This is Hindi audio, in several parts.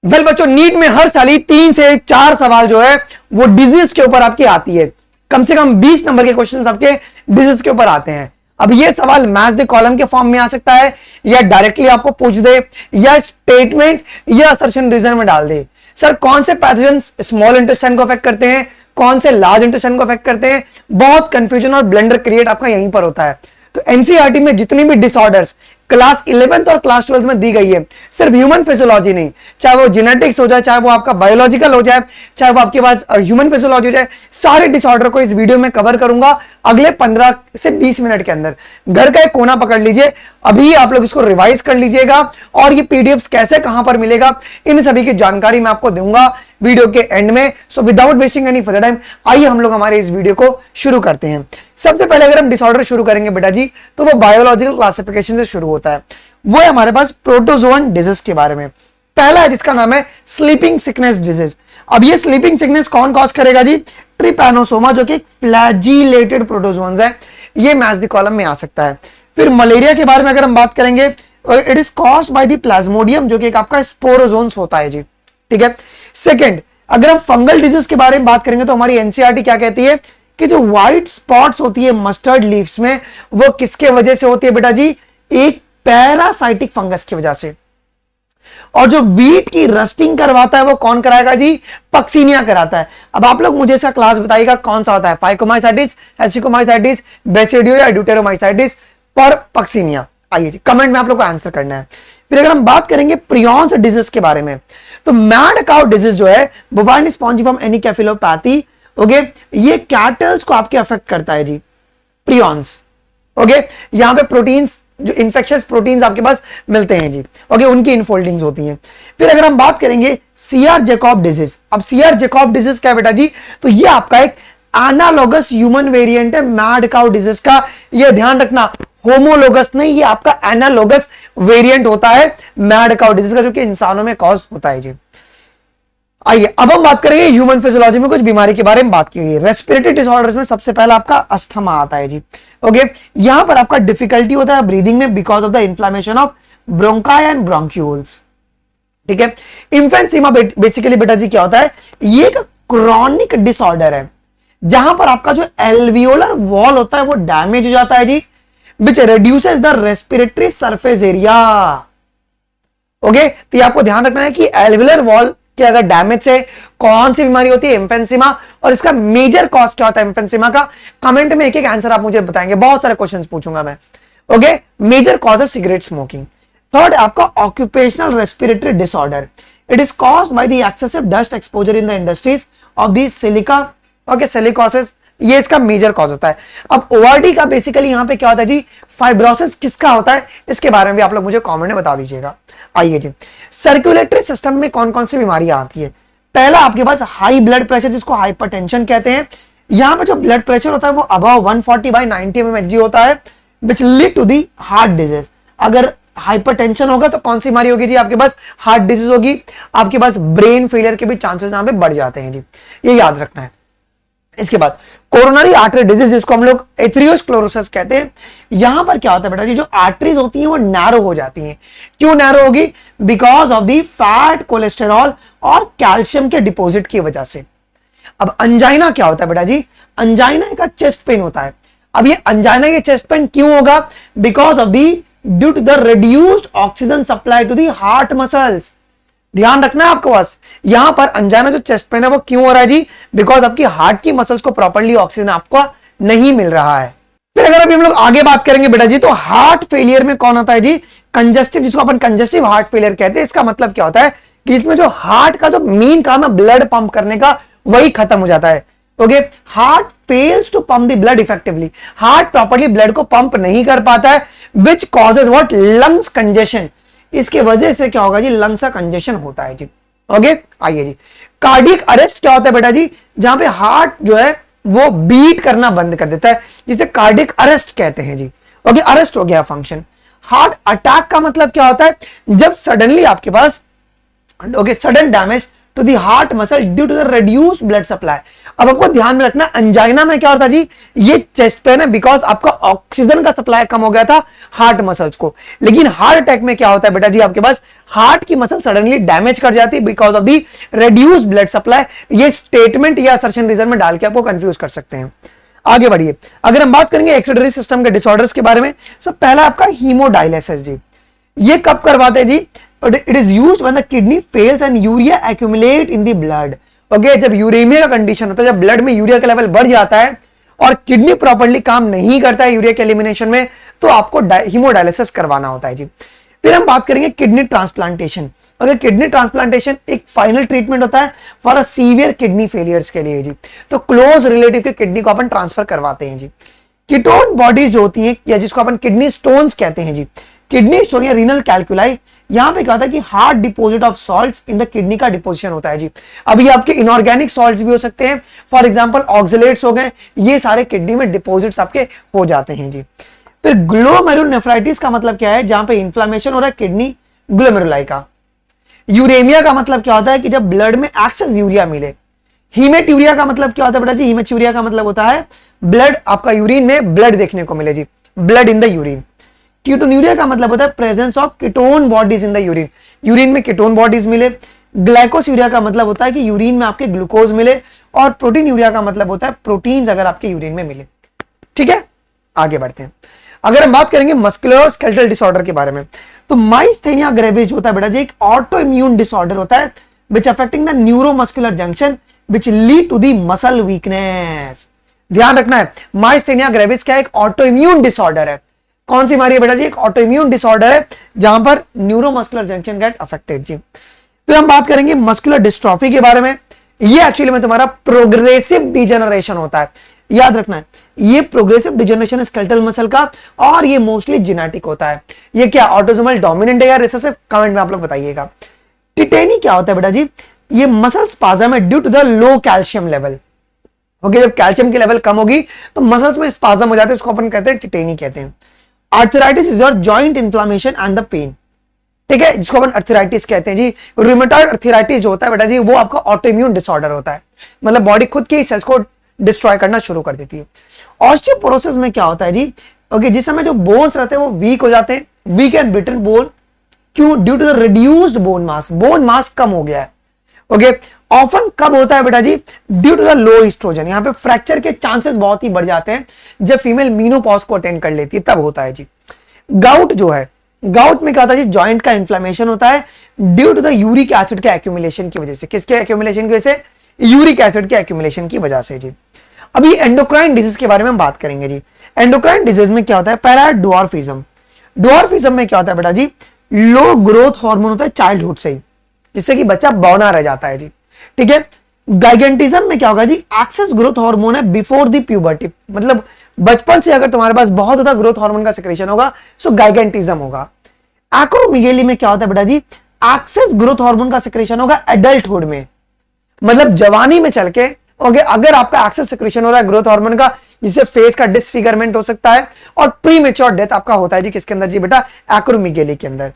वेल बच्चों, नीट में हर साल ही 3 से 4 सवाल जो है वो डिजीज के ऊपर आपकी आती है। कम से कम 20 नंबर के क्वेश्चन आपके डिजीज के ऊपर आते हैं। अब ये सवाल मैच द कॉलम के फॉर्म में आ सकता है, या डायरेक्टली आपको पूछ दे, या स्टेटमेंट या असर्शन रीजन में डाल दे। सर कौन से पैथोजन स्मॉल इंटेस्टाइन को अफेक्ट करते हैं, कौन से लार्ज इंटेस्टाइन को अफेक्ट करते हैं, बहुत कंफ्यूजन और ब्लेंडर क्रिएट आपका यहीं पर होता है। तो एनसीईआरटी में जितनी भी डिसऑर्डर्स क्लास 11th और क्लास 12th में दी गई है, सिर्फ ह्यूमन फिजियोलॉजी नहीं, चाहे वो जेनेटिक्स हो जाए, चाहे वो आपका बायोलॉजिकल हो जाए, चाहे वो आपके पास ह्यूमन फिजियोलॉजी हो जाए, सारे डिसऑर्डर को इस वीडियो में कवर करूंगा अगले 15 से 20 मिनट के अंदर। घर का एक कोना पकड़ लीजिए, अभी आप लोग इसको रिवाइज कर लीजिएगा, और ये पीडीएफ कैसे कहां पर मिलेगा इन सभी की जानकारी मैं आपको दूंगा वीडियो के एंड में। So without wasting any further time, आइए हम लोग हमारे इस वीडियो को शुरू करते हैं। सबसे पहले अगर हम डिसऑर्डर शुरू करेंगे बेटा जी, तो वो बायोलॉजिकल क्लासिफिकेशन से शुरू होता है। वो है हमारे पास प्रोटोजोअन डिजीज के बारे में। पहला है जिसका नाम है स्लीपिंग सिकनेस डिजीज। अब ये स्लीपिंग सिकनेस कौन कॉज करेगा जी? ट्रिपैनोसोमा, जो कि फ्लैजिलेटेड प्रोटोजोन्स है, ये मैच द कॉलम में आ सकता है। फिर मलेरिया के बारे में अगर हम बात करेंगे, it is caused by the Plasmodium, जो कि एक आपका स्पोरोजोन्स होता है जी। ठीक है। सेकंड, अगर हम फंगल डिजीज के बारे में बात करेंगे तो हमारी एनसीईआरटी क्या कहती है कि जो व्हाइट स्पॉट्स होती है मस्टर्ड लीव्स में, वो किसके वजह से होती है बेटा जी? एक पैरासाइटिक फंगस की वजह से। और जो वीट की रस्टिंग करवाता है वो कौन कराएगा जी? पक्सीनिया कराता है। अब आप लोग मुझे इसका क्लास बताइएगा कौन सा होता है, फाइकोमाइसाइटिस, हेसिकोमाइसाइटिस, बेसिडियो या ड्यूटेरोमाइसाइटिस फॉर पक्सीनिया? आइए जी, कमेंट में आप लोग को आंसर करना है। फिर अगर हम बात करेंगे प्रियॉन्स डिजीज के बारे में, तो मैड काउ डिजीज जो है, बोवाइन स्पॉन्जिफॉर्म एनिकेफेलोपैथी, ओके, ये कैटल्स को आपके अफेक्ट करता है जी, प्रियॉन्स। ओके, यहां पे प्रोटीन्स, जो इन्फेक्शियस प्रोटीन्स आपके पास मिलते हैं जी, ओके, उनकी इनफोल्डिंग्स होती हैं। फिर अगर हम बात करेंगे सीआर जैकब डिजीज, अब सीआर जैकब डिजीज क्या है बेटा जी? तो ये आपका एक एनालोगस ह्यूमन वेरिएंट है मैड काउ डिजीज का। ये ध्यान रखना, होमोलोगस नहीं, ये आपका एनालोगस वेरिएंट होता है मैड काउ डिजीज का, जो कि इंसानों में कॉज होता है जी। आइए अब हम बात करेंगे ह्यूमन फिजियोलॉजी में कुछ बीमारी के बारे में बात की गई। रेस्पिरेटरी डिसऑर्डर्स में सबसे पहला आपका अस्थमा आता है जी। ओके, यहां पर आपका डिफिकल्टी होता है ब्रीदिंग में because of the inflammation of bronchi and bronchioles. ठीक है। इन्फेंसीमा बेसिकली बेटा जी क्या होता है? ये एक क्रॉनिक डिसऑर्डर है जहां पर आपका जो एल्वियोलर वॉल होता है वो डैमेज हो जाता है जी, which reduces the respiratory surface area. Okay, तो ये आपको ध्यान रखना है कि एल्वियोलर वॉल कि अगर डैमेज से कौन सी बीमारी होती है? एम्फेंसीमा। और इसका मेजर कॉज क्या होता है एम्फेंसीमा का? कमेंट में एक एक आंसर आप मुझे बताएंगे, बहुत सारे क्वेश्चंस पूछूंगा मैं। ओके, मेजर कॉज है सिगरेट स्मोकिंग। थर्ड, आपका occupational respiratory disorder, it is caused by the excessive dust exposure in the industries of the silica, okay, silicosis, ये इसका मेजर कॉज होता है। अब ओआरडी का बेसिकली यहां पे क्या होता है जी? फाइब्रोसिस किसका होता है, इसके बारे में भी आप लोग मुझे कमेंट में बता दीजिएगा। आइए जी, सर्कुलेटरी सिस्टम में कौन कौन सी बीमारियां आती है? पहला आपके पास हाई ब्लड प्रेशर, जिसको हाइपरटेंशन कहते हैं। यहां पे जो ब्लड प्रेशर होता है वो अबव 140/90 mmHg होता है, which lead to the heart disease. अगर हाइपरटेंशन होगा तो कौन सी बीमारी होगी जी? आपके पास हार्ट डिजीज होगी। आपके पास ब्रेन फेलियर के भी चांसेस यहां पे बढ़ जाते हैं जी, ये याद रखना है। इसके बाद कोरोनरी आर्टरी डिजीज, जिसको हम लोग एथेरोस्क्लेरोसिस कहते हैं। यहां पर क्या होता है बेटा जी? जो आर्टरीज होती हैं वो नैरो हो जाती हैं। क्यों नैरो होगी? Because of the fat, cholesterol और कैल्शियम के डिपॉजिट की वजह से। अब अंजाइना क्या होता है बेटा जी? अंजाइना का चेस्ट पेन होता है। अब ये अंजाइना के चेस्ट पेन क्यों होगा? Because of the due to the reduced oxygen supply to the heart muscles. ध्यान रखना है आपको पास, यहां पर अंजाइना जो चेस्ट पेन है वो क्यों हो रहा है जी? बिकॉज आपकी हार्ट की मसल्स को प्रॉपर्ली ऑक्सीजन आपको नहीं मिल रहा है। फिर अगर अभी हम लोग आगे बात करेंगे बेटा जी, तो हार्ट फेलियर में कौन आता है जी? कंजस्टिव, जिसको अपन कंजस्टिव हार्ट फेलियर कहते हैं। इसका मतलब क्या होता है कि इसमें जो हार्ट का जो मेन काम है ब्लड पंप करने का, वही खत्म हो जाता है। Okay, heart fails to pump the blood effectively, heart properly blood को पंप नहीं कर पाता है, which causes what? Lungs congestion. इसके वजह से क्या होगा जी? लंग्स का कंजेशन होता है जी। ओके, आइए जी, कार्डियक अरेस्ट क्या होता है बेटा जी? जहां पे हार्ट जो है वो बीट करना बंद कर देता है, जिसे कार्डियक अरेस्ट कहते हैं जी। ओके, अरेस्ट हो गया फंक्शन। हार्ट अटैक का मतलब क्या होता है? जब सडनली आपके पास, okay, sudden damage to the heart muscle due to the reduced blood supply. अब आपको ध्यान में रखना, अंजाइना में क्या होता है जी, ये चेस्ट पेन है बिकॉज आपका ऑक्सीजन का सप्लाई कम हो गया था हार्ट मसल्स को। लेकिन हार्ट अटैक में क्या होता है बेटा जी, आपके पास हार्ट की मसल सडनली डैमेज कर जाती है because of the reduced blood supply. ये स्टेटमेंट या असर्शन रीजन में डाल के आपको कंफ्यूज कर सकते हैं। आगे बढ़िए, अगर हम बात करेंगे एक्सक्रीटरी सिस्टम के डिसऑर्डर्स के बारे में, तो पहला आपका हीमोडायलिसिस जी, ये कब करवाते हैं जी, it is used when the kidney fails and urea accumulate in the blood. Okay, जब यूरेमिया का कंडीशन होता है, जब ब्लड में यूरिया का लेवल बढ़ जाता है और किडनी प्रॉपर्ली काम नहीं करता है यूरिया के एलिमिनेशन में, तो आपको हीमोडायलिसिस करवाना होता है जी। फिर हम बात करेंगे किडनी ट्रांसप्लांटेशन। अगर किडनी ट्रांसप्लांटेशन एक फाइनल ट्रीटमेंट होता है for a severe kidney failures के लिए जी, तो क्लोज रिलेटिव के किडनी को अपन ट्रांसफर करवाते हैं जी। कीटोन बॉडीज होती हैं या जिसको अपन किडनी स्टोन्स कहते हैं जी, किडनी स्टोन या रीनल कैल्कुलाई, यहां पे क्या होता है कि hard deposit of salts in the kidney का डिपोजिशन होता है जी। अब ये आपके इनऑर्गेनिक सॉल्ट्स भी हो सकते हैं, फॉर एग्जांपल ऑक्सलेट्स हो गए, ये सारे किडनी में डिपॉजिट्स आपके हो जाते हैं जी। फिर ग्लोमेरुलोनेफ्राइटिस का मतलब क्या है, जहां पे इंफ्लेमेशन हो रहा है किडनी ग्लोमेरुलाई का। यूरेमिया का मतलब क्या होता है कि जब ब्लड में एक्सेस यूरिया मिले। हीमेट्यूरिया का मतलब क्या होता है बेटा जी, हीमेट्यूरिया का मतलब होता है ब्लड, आपका यूरिन में ब्लड देखने को मिले जी, blood in the urine. Ketonuria का मतलब होता है presence of ketone bodies in the urine, urine में कीटोन बॉडीज मिले। ग्लाइकोसूरिया का मतलब होता है कि यूरिन में आपके ग्लूकोज मिले, और प्रोटीन यूरिया का मतलब होता है प्रोटीन्स अगर आपके यूरिन में मिले। ठीक है, आगे बढ़ते हैं। अगर हम बात करेंगे मस्कुलर स्केलेटल डिसऑर्डर के बारे में, तो माइस्थेनिया ग्रेविस होता है बेटा जी एक ऑटो इम्यून डिसऑर्डर होता है which affecting the neuromuscular junction which lead to the muscle weakness. ध्यान रखना है, माइस्थेनिया ग्रेविस क्या एक ऑटो इम्यून डिसऑर्डर है। कौन सी बीमारी है बेटा जी, एक ऑटो इम्यून डिसऑर्डर है जहां पर न्यूरोमस्कुलर जंक्शन गेट अफेक्टेड जी। फिर हम बात करेंगे मस्कुलर डिस्ट्रॉफी के बारे में। ये एक्चुअली में तुम्हारा प्रोग्रेसिव डिजेनरेशन होता है, याद रखना है, ये प्रोग्रेसिव डिजेनरेशन स्केलेटल मसल का, और ये मोस्टली जेनेटिक होता है। ये क्या ऑटोसोमल डोमिनेंट है या रिसेसिव, कमेंट में आप लोग बताइएगा। टिटेनी क्या होता है बेटा जी, ये मसल स्पाज्म है due to the low calcium level. Okay, जब कैल्शियम की लेवल कम होगी तो मसल्स में स्पाज्म हो जाते हैं, उसको अपन कहते हैं टिटेनी कहते हैं। Arthritis is your joint inflammation and the pain. ठीक है, जिसको अपन आर्थराइटिस कहते हैं जी। रूमेटॉइड आर्थराइटिस जो होता है बेटा जी, वो आपका ऑटोइम्यून डिसऑर्डर होता है, मतलब बॉडी खुद के सेल्स को डिस्ट्रॉय करना शुरू कर देती है। ऑस्टियोपोरोसिस में क्या होता है जी, ओके, जिस समय जो बोन्स रहते हैं वो वीक हो जाते हैं, वीक एंड ब्रिटल बोन, क्यों, due to the reduced bone mass कम हो गया है। ओके, ऑफन कब होता है बेटा जी, due to the low oestrogen. यहां पे फ्रैक्चर के चांसेस बहुत ही बढ़ जाते हैं जब फीमेल मीनोपॉज को अटेंड कर लेती है, तब होता है जी। गाउट जो है, गाउट में क्या होता है जी, जॉइंट का इन्फ्लेमेशन होता है due to the uric acid के एक्यूमुलेशन की वजह से। किसके एक्यूमुलेशन की वजह से, यूरिक एसिड के एक्यूमुलेशन की वजह से जी। अभी एंडोक्राइन डिजीज के बारे में हम बात करेंगे जी। एंडोक्राइन डिजीज में क्या होता है, पहला है डवार्फिज्म। डवार्फिज्म में क्या होता है बेटा जी, लो ग्रोथ हार्मोन होता है चाइल्डहुड से ही, जिससे कि बच्चा बौना रह जाता है जी। ठीक है, गाइगेंटिज्म में क्या होगा जी, एक्सेस ग्रोथ हार्मोन है बिफोर द प्यूबर्टी, मतलब बचपन से अगर तुम्हारे पास बहुत ज्यादा ग्रोथ हार्मोन का सेक्रेशन होगा सो गाइगेंटिज्म होगा। एक्रोमीगेली में क्या होता है बेटा जी, एक्सेस ग्रोथ हार्मोन का सेक्रेशन होगा एडल्टहुड में, मतलब जवानी में चल के। ओके, अगर आपका एक्सेस सेक्रेशन हो रहा है ग्रोथ हार्मोन का, जिससे फेस का डिसफिगरमेंट हो सकता है और प्रीमेच्योर डेथ आपका होता है जी, किसके अंदर जी बेटा, एक्रोमीगेली के अंदर।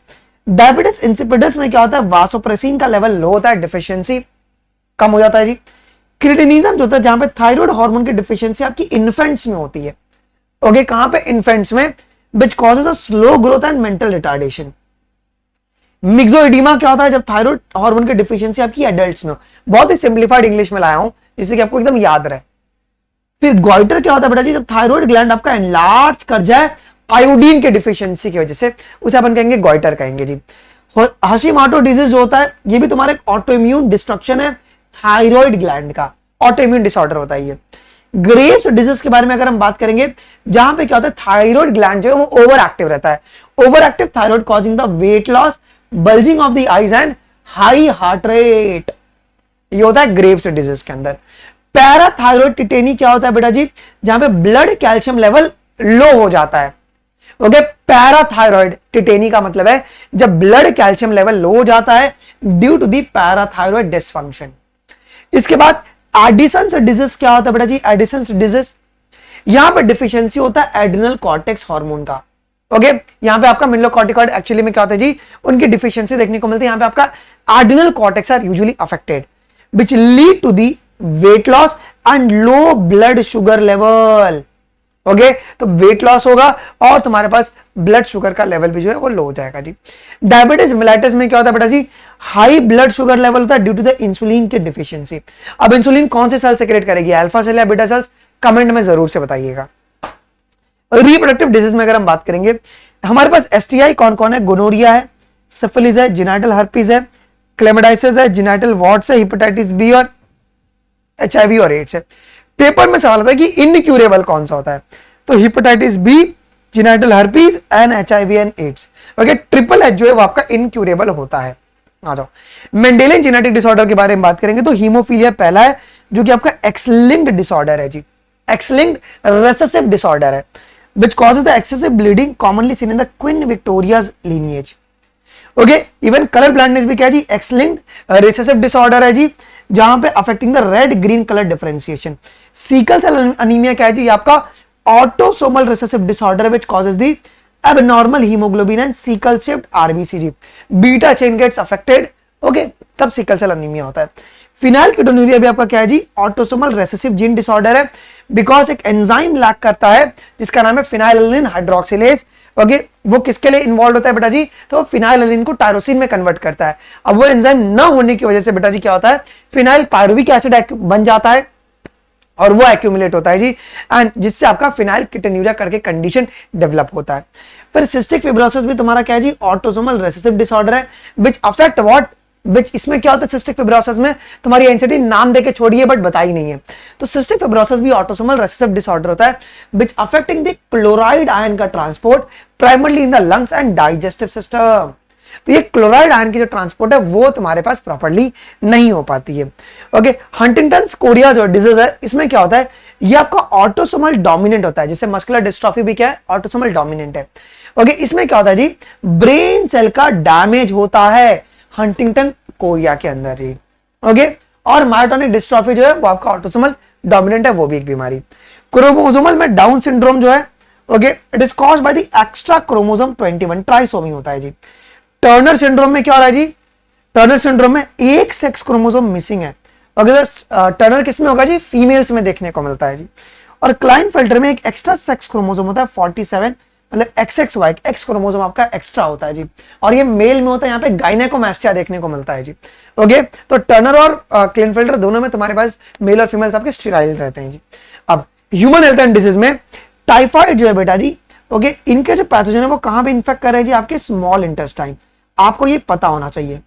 डायबिटिस इंसिपिडस में क्या होता है, वासोप्रेसिन का लेवल लो होता है, डिफिशियंसी कम हो जाता है जी। क्रिटिनिज्म जो होता है जहां पे थायराइड हार्मोन की डिफिशियंसी आपकी इन्फेंट्स में होती है। ओके, कहां पे, इन्फेंट्स में, which causes a slow growth and mental retardation. Myxoedema क्या होता है, जब थायराइड हार्मोन की डिफिशियंसी आपकी एडल्ट्स में हो। बहुत ही सिंप्लीफाइड इंग्लिश में लाया हूं जिससे कि आपको एकदम याद रहे। फिर गॉइटर क्या होता है बेटा जी, जब थायराइड ग्लैंड आपका एनलार्ज कर जाए आयोडीन के डिफिशियंसी की वजह से, उसे अपन कहेंगे गॉइटर कहेंगे जी। हाशिमोटो डिजीज जो होता है, ये भी तुम्हारा एक ऑटो इम्यून डिस्ट्रक्शन है थायराइड ग्लैंड का, ऑटो इम्यून डिसऑर्डर होता है ये। ग्रेव्स डिजीज के बारे में अगर हम बात करेंगे, जहां पे क्या होता है, थायराइड ग्लैंड जो है वो ओवर एक्टिव रहता है। Over active thyroid causing the weight loss, bulging of the eyes and high heart rate, ये होता है ग्रेव्स डिजीज के अंदर। पैराथायरॉइड टिटेनी क्या होता है बेटा जी, जहां पे ब्लड कैल्शियम लेवल लो हो जाता है। ओके, पैराथायरॉइड टिटेनी का मतलब है जब ब्लड कैल्शियम लेवल लो हो जाता है due to the parathyroid dysfunction. इसके बाद एडिसन्स डिजीज क्या होता है बेटा जी, एडिसन्स डिजीज, यहां पर डिफिशियंसी होता है एड्रिनल कॉर्टेक्स हार्मोन का। ओके यहाँ पे आपका मिनोकॉर्टिकॉइड एक्चुअली में क्या होता है जी, उनकी डिफिशियंसी देखने को मिलती है। यहाँ पे आपका adrenal cortex are usually affected which lead to the weight loss and low blood sugar level. Okay तो वेट लॉस होगा और तुम्हारे पास ब्लड शुगर का लेवल भी जो है वो लो हो जाएगा जी। डायबिटीज मिलाइटिस में क्या होता है बेटा जी, हाई ब्लड शुगर लेवल होता है ड्यू टू द इंसुलिन की डिफिशियंसी। अब इंसुलिन कौन से सेल सेक्रेट करेगी, अल्फा सेल या बीटा सेल्स, कमेंट में जरूर से बताइएगा। रिप्रोडक्टिव डिजीज में अगर हम बात करेंगे, हमारे पास एसटीआई कौन कौन है, गोनोरिया है, सिफिलिस है, जेनिटल हर्पीज है, क्लेमाइडाइसिस है, जेनिटल वॉर्ड्स है, हेपेटाइटिस बी और एचआईवी और एड्स है। पेपर में सवाल आता है कि इनक्यूरेबल कौन सा होता है, तो hepatitis B, genital herpes and HIV and AIDS. Okay triple H जो है वो आपका इनक्यूरेबल होता है। आ जाओ मेंडेलियन जेनेटिक डिसऑर्डर के बारे में बात करेंगे तो हीमोफीलिया पहला है जो कि आपका एक्स-लिंक्ड डिसऑर्डर है जी, एक्स-लिंक्ड रेसेसिव डिसऑर्डर है which causes the excessive bleeding commonly seen in the Queen Victoria's lineage. Okay, even color blindness भी क्या है जी, X-linked recessive disorder है जी, जहां पे affecting the red green color differentiation. Sickle cell anemia क्या है जी, आपका autosomal recessive disorder which causes the abnormal hemoglobin and sickle shaped RBC जी. Beta chain gets affected, okay, तब सिकल सेल अनीमिया होता है। फिनाइलकेटोन्यूरिया भी आपका क्या है जी, ऑटोसोमल रेसेसिव जीन डिसऑर्डर है बिकॉज एक एंजाइम लैक करता है जिसका नाम है फिनाइलएलानाइन हाइड्रोक्सिलेज। ओके वो किसके लिए इन्वॉल्व होता है बेटा जी, तो फिनाइलएलानाइन को टायरोसिन में कन्वर्ट करता है। अब वो एंजाइम न होने की वजह से बेटा जी क्या होता है, फिनाइल पायरुविक एसिड बन जाता है और वो एक्यूमुलेट होता है जी, एंड जिससे आपका फिनाइलकेटोन्यूरिया करके कंडीशन डेवलप होता है। फिर सिस्टिक फिब्रोसिस भी तुम्हारा क्या है जी, ऑटोसोमल रेसेसिव डिसऑर्डर है विच अफेक्ट व्हाट, विच इसमें क्या होता है सिस्टिक फिब्रोसिस में, तुम्हारी एनसीटी नाम देके छोड़िए बट बताई नहीं है। तो सिस्टिक फिब्रोसिस भी ऑटोसोमल रेसेसिव डिसऑर्डर होता है which affecting the chloride ion का transport primarily in the lungs and digestive system. तो ये क्लोराइड आयन की जो ट्रांसपोर्ट है वो तुम्हारे पास प्रॉपर्ली नहीं हो पाती है। ओके हंटिंगटन्स कोरिया जो डिजीज है इसमें क्या होता है, ये आपका ऑटोसोमल डोमिनेंट होता है, जिससे मस्कुलर डिस्ट्रॉफी भी क्या है, ऑटोसोमल डोमिनेंट है। ओके इसमें क्या होता है जी, ब्रेन सेल का डैमेज होता है हंटिंगटन कोरिया के अंदर जी। ओके और मायोटोनिक डिस्ट्रॉफी जो है वो आपका ऑटोसोमल डोमिनेंट है, वो भी एक बीमारी। क्रोमोसोमल में डाउन सिंड्रोम जो है, okay it is caused by the extra chromosome 21 trisomy होता है जी। टर्नर सिंड्रोम में क्या हो रहा है जी, टर्नर सिंड्रोम में एक सेक्स क्रोमोसोम मिसिंग है। अगर टर्नर किस में होगा जी, फीमेल्स में देखने को मिलता है जी। और क्लाइनफेल्टर में एक एक्स्ट्रा सेक्स क्रोमोसोम होता है 47, मतलब XXY एक्स क्रोमोसोम आपका एक्स्ट्रा होता है जी, और ये मेल में होता है, यहाँ पे गायनेकोमैस्टिया देखने को मिलता है जी। ओके तो टर्नर और क्लाइनफेल्टर दोनों में तुम्हारे पास मेल और फीमेल्स आपके स्टेराइल रहते हैं जी। अब ह्यूमन हेल्थ एंड डिजीज में टाइफाइड जो है बेटा जी, ओके इनके जो पैथोजन है वो कहां पे इन्फेक्ट कर रहे हैं जी, आपके स्मॉल इंटेस्टाइन, आपको ये पता होना चाहिए।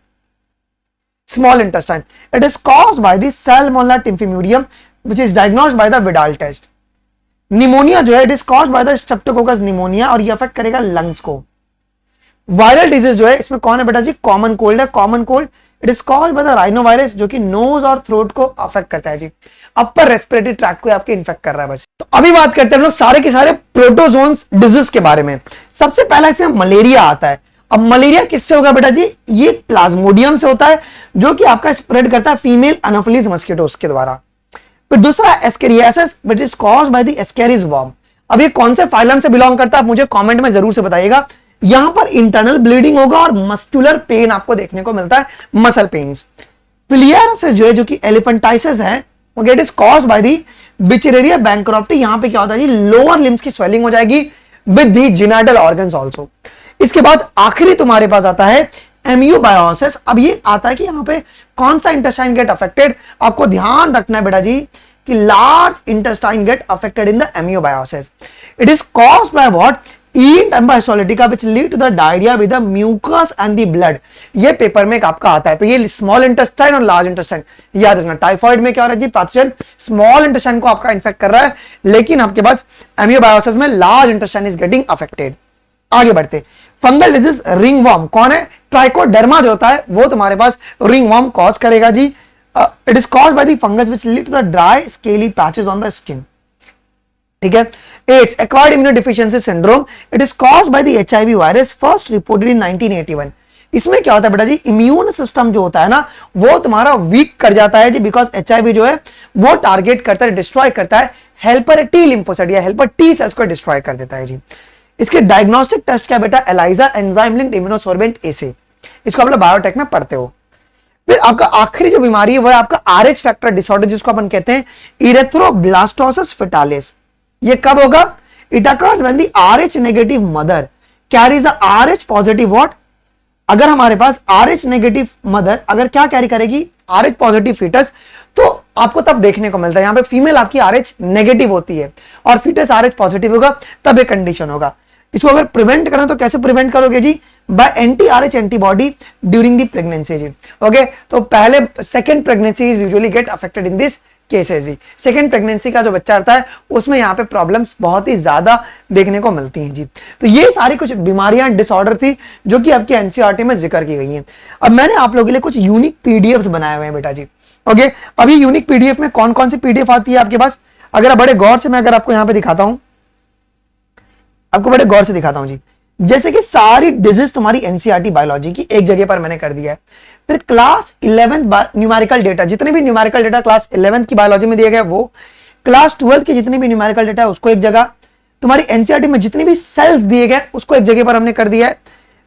Small intestine it is caused by the salmonella typhimurium which is diagnosed by the Widal test. Pneumonia जो है it is caused by the streptococcus pneumonia और ये अफेक्ट करेगा लंग्स को। वायरल डिजीज जो है इसमें कौन है बेटा जी, कॉमन कोल्ड है। Common cold it is caused by the rhino virus जो कि नोज और थ्रोट को अफेक्ट करता है जी, अपर रेस्पिरेटरी ट्रैक्ट को आपके इन्फेक्ट कर रहा है बस। तो अभी बात करते हैं हम लोग सारे के सारे प्रोटोजोन्स डिजीज के बारे में। सबसे पहला इसमें मलेरिया आता है। अब मलेरिया किससे होगा बेटा जी, ये प्लाज्मोडियम से होता है जो कि आपका स्प्रेड करता है फीमेल एनोफिलीज मस्किटोस के द्वारा। फिर दूसरा ascariasis which is caused by the Ascaris worm. अब ये कौन से फाइलम से बिलोंग करता है, आप मुझे कमेंट में जरूर से बताइएगा। यहां पर इंटरनल ब्लीडिंग होगा और मस्कुलर पेन आपको देखने को मिलता है, मसल पेन्स। फिलियरियासिस जो है जो कि एलिफेंटाइसिस है, it is caused by the wuchereria bancrofti. यहां पे क्या होता है जी, लोअर लिम्स की स्वेलिंग हो जाएगी with the genital organs also. इसके बाद आखिरी तुम्हारे पास आता है एमियोबायोसिस। अब ये आता है कि यहाँ पे कौन सा इंटेस्टाइन गेट अफेक्टेड, आपको ध्यान रखना है बेटा जी कि large intestine get affected in the amoebiasis. It is caused by what, ईट histolytica which lead to the diarrhoea with the mucus and the blood. ये पेपर में एक आपका आता है, तो ये स्मॉल इंटेस्टाइन और लार्ज इंटेस्टाइन याद रखना। टाइफाइड में क्या हो रहा है जी, पैथोजन स्मॉल इंटेस्टाइन को आपका इन्फेक्ट कर रहा है, लेकिन आपके पास एमियोबायोसिस में large intestine is getting affected. आगे बढ़ते, फंगल डिजीज रिंगवर्म कौन है, ट्राइकोडर्मा जो होता है वो तुम्हारे पास रिंगवर्म कॉज करेगा जी। It is caused by the fungus which lead to the dry scaly patches on the skin. ठीक है, AIDS acquired immunodeficiency syndrome, it is caused by the HIV virus, first reported in 1981। इसमें क्या होता है बेटा जी, इम्यून सिस्टम जो होता है ना वो तुम्हारा वीक कर जाता है जी, बिकॉज एचआईवी जो है वो टारगेट करता है, डिस्ट्रॉय करता है हेल्पर टी लिम्फोसाइट या हेल्पर टी सेल्स को डिस्ट्रॉय कर देता है जी। इसके डायग्नोस्टिक टेस्ट क्या बेटा, एलाइजा एंजाइम लिंक्ड इम्यूनोसॉर्बेंट एसे, इसको आप लोग बायोटेक में पढ़ते हो। फिर आपका आखिरी जो बीमारी है वो है आपका आरएच फैक्टर डिसऑर्डर, जिसको अपन कहते हैं इरेथ्रोब्लास्टोसिस फेटालिस। ये कब होगा, it occurs when the RH negative mother carries a RH positive what, अगर हमारे पास आरएच नेगेटिव मदर अगर क्या कैरी करेगी, आरएच पॉजिटिव फीटस, तो आपको तब देखने को मिलता है यहां पे फीमेल आपकी आरएच नेगेटिव होती है और फीटस आरएच पॉजिटिव होगा, तब एक कंडीशन होगा। इसको अगर प्रिवेंट करना तो कैसे प्रिवेंट करोगे जी, by anti Rh antibody during the pregnancy जी। ओके, तो पहले second pregnancy is usually get affected in this cases जी। सेकंड प्रेगनेंसी का जो बच्चा आता है उसमें यहाँ पे प्रॉब्लम्स बहुत ही ज्यादा देखने को मिलती हैं जी। तो ये सारी कुछ बीमारियां डिसऑर्डर थी जो कि आपके एनसीईआरटी में जिक्र की गई हैं। अब मैंने आप लोगों के लिए कुछ यूनिक पीडीएफ्स बनाए हुए हैं बेटा जी। ओके, अब ये यूनिक पीडीएफ में कौन कौन सी पीडीएफ आती है आपके पास, अगर आप बड़े गौर से, मैं अगर आपको यहां पे दिखाता हूं, आपको बड़े गौर से दिखाता हूं जी। जैसे कि सारी डिजीज तुम्हारी एनसीईआरटी बायोलॉजी की एक जगह पर मैंने कर दिया है। फिर क्लास 11 न्यूमेरिकल डेटा, जितने भी न्यूमेरिकल डेटा क्लास 11 की बायोलॉजी में दिए गए वो, क्लास 12 के जितने भी न्यूमेरिकल डेटा है उसको एक जगह, तुम्हारी एनसीईआरटी में जितने भी सेल्स दिए गए उसको एक जगह पर हमने कर दिया है।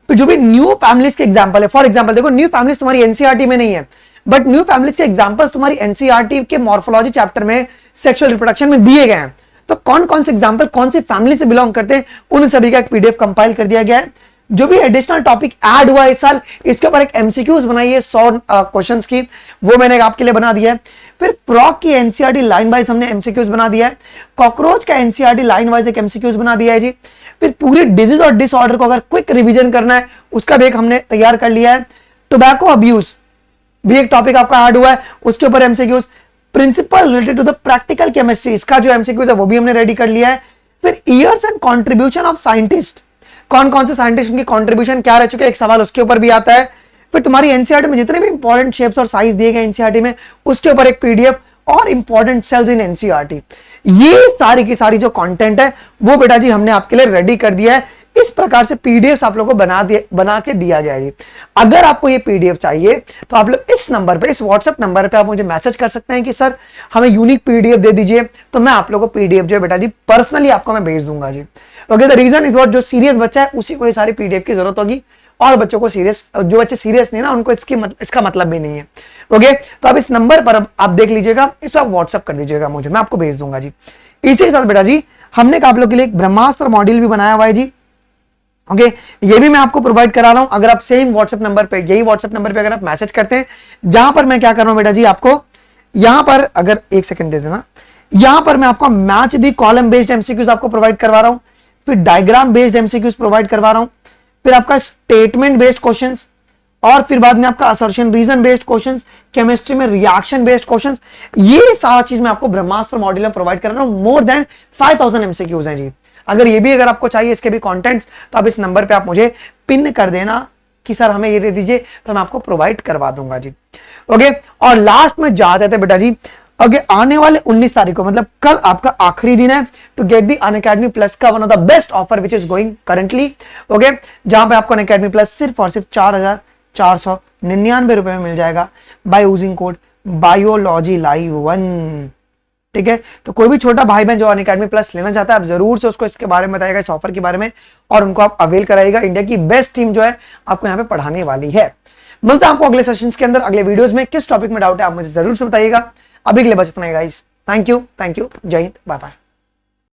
फिर जो भी न्यू फैमिलीज के एग्जाम्पल है, फॉर एग्जाम्पल देखो न्यू फैमिलीज तुम्हारी एनसीईआरटी में नहीं है, बट न्यू फैमिलीज के एग्जाम्पल्स तुम्हारी एनसीईआरटी के मॉर्फोलॉजी चैप्टर में सेक्सुअल रिप्रोडक्शन में दिए गए हैं। तो कौन कौन से एग्जाम्पल कौन सी फैमिली से बिलोंग करते हैं उन सभी का एक पीडीएफ कंपाइल कर दिया गया है। जो भी एडिशनल टॉपिक ऐड हुआ इस साल, इसके ऊपर एक एमसीक्यूज बनाई है 100 क्वेश्चंस की, वो मैंने आपके लिए बना दिया है। फिर प्रॉक की एनसीईआरटी लाइन वाइज हमने एमसीक्यूज बना दिया है। कॉकरोच का एनसीईआरटी लाइन वाइज एक एमसीक्यूज बना दिया है जी। फिर पूरी डिजीज और डिसऑर्डर को अगर क्विक रिवीजन करना है उसका भी एक हमने तैयार कर लिया है। टोबैको अब्यूज भी एक टॉपिक आपका ऐड हुआ है, उसके ऊपर MCQs. Principle related to the practical chemistry, इसका जो एमसीक्यूज है वो भी हमने रेडी कर लिया है। फिर years and contribution of scientist, कौन कौन से साइंटिस्ट उनकी कंट्रीब्यूशन क्या रह चुके हैं, एक सवाल उसके ऊपर भी आता है। फिर तुम्हारी एनसीईआरटी में जितने भी इंपॉर्टेंट शेप्स और साइज दिए गए एनसीईआरटी में उसके ऊपर एक पीडीएफ, और इंपॉर्टेंट सेल्स इन एनसीईआरटी। ये सारी की सारी जो कंटेंट है वो बेटा जी हमने आपके लिए रेडी कर दिया है। इस प्रकार से पीडीएफ आप लोगों को बना के दिया गया है। अगर आपको ये पीडीएफ चाहिए तो आप लोग इस नंबर पे, इस व्हाट्सएप नंबर पे आप मुझे मैसेज कर सकते हैं कि सर हमें यूनिक पीडीएफ दे दीजिए, तो मैं आप लोगों को पीडीएफ जो है बेटा जी पर्सनली आपको मैं भेज दूंगा जी। Okay, the reason is what, जो सीरियस बच्चा है उसी को ये सारी पीडीएफ की जरूरत होगी, और बच्चों को सीरियस, जो बच्चे सीरियस नहीं ना उनको इसका मतलब भी नहीं है। ओके, तो आप इस नंबर पर आप देख लीजिएगा, इस पर आप व्हाट्सएप कर दीजिएगा मुझे, मैं आपको भेज दूंगा जी। इसी के साथ बेटा जी हमने आप लोग के लिए एक ब्रह्मास्त्र मॉड्यूल भी बनाया हुआ है जी। ओके, ये भी मैं आपको प्रोवाइड करा रहा हूं। अगर आप सेम व्हाट्सएप नंबर पे, यही व्हाट्सएप नंबर पे अगर आप मैसेज करते हैं, जहां पर मैं क्या कर रहा हूं बेटा जी, आपको यहां पर अगर एक सेकंड दे देना, यहां पर मैं आपको match the column based MCQs आपको प्रोवाइड करवा रहा हूं, फिर डायग्राम बेस्ड एमसीक्यूज प्रोवाइड करवा रहा हूं, फिर आपका स्टेटमेंट बेस्ड क्वेश्चंस, और फिर बाद में आपका assertion reason based questions, chemistry में रिएक्शन बेस्ड क्वेश्चंस। ये सारा चीज मैं आपको ब्रह्मास्त्र मॉड्यूल में प्रोवाइड कर रहा हूं। मोर देन 5000 एमसीक्यूज हैं जी। अगर ये भी अगर आपको चाहिए इसके भी कंटेंट, तो आप इस नंबर पे आप मुझे पिन कर देना कि सर हमें ये दे दीजिए, तो मैं आपको प्रोवाइड करवा दूंगा जी। ओके, और लास्ट में जाते थे बेटा जी, ओके, आने वाले 19 तारीख को, मतलब कल आपका आखिरी दिन है to get the Unacademy plus का one of the best offer which is going currently. Okay, जहां पे आपको अनअकैडमी प्लस सिर्फ और सिर्फ 4499 रुपए में मिल जाएगा by using code biology live 1। ठीक है, तो कोई भी छोटा भाई बहन जो अनअकैडमी प्लस लेना चाहता है, आप जरूर से उसको इसके बारे में बताइएगा, इस ऑफर के बारे में, और उनको आप अवेल कराइएगा। इंडिया की बेस्ट टीम जो है आपको यहाँ पे पढ़ाने वाली है। मिलता है आपको अगले सेशंस के अंदर, अगले वीडियोस में। किस टॉपिक में डाउट है आप मुझे जरूर से बताइएगा। अभी के लिए बस इतना ही गाइस, थैंक यू, जय हिंद, बाय बाय।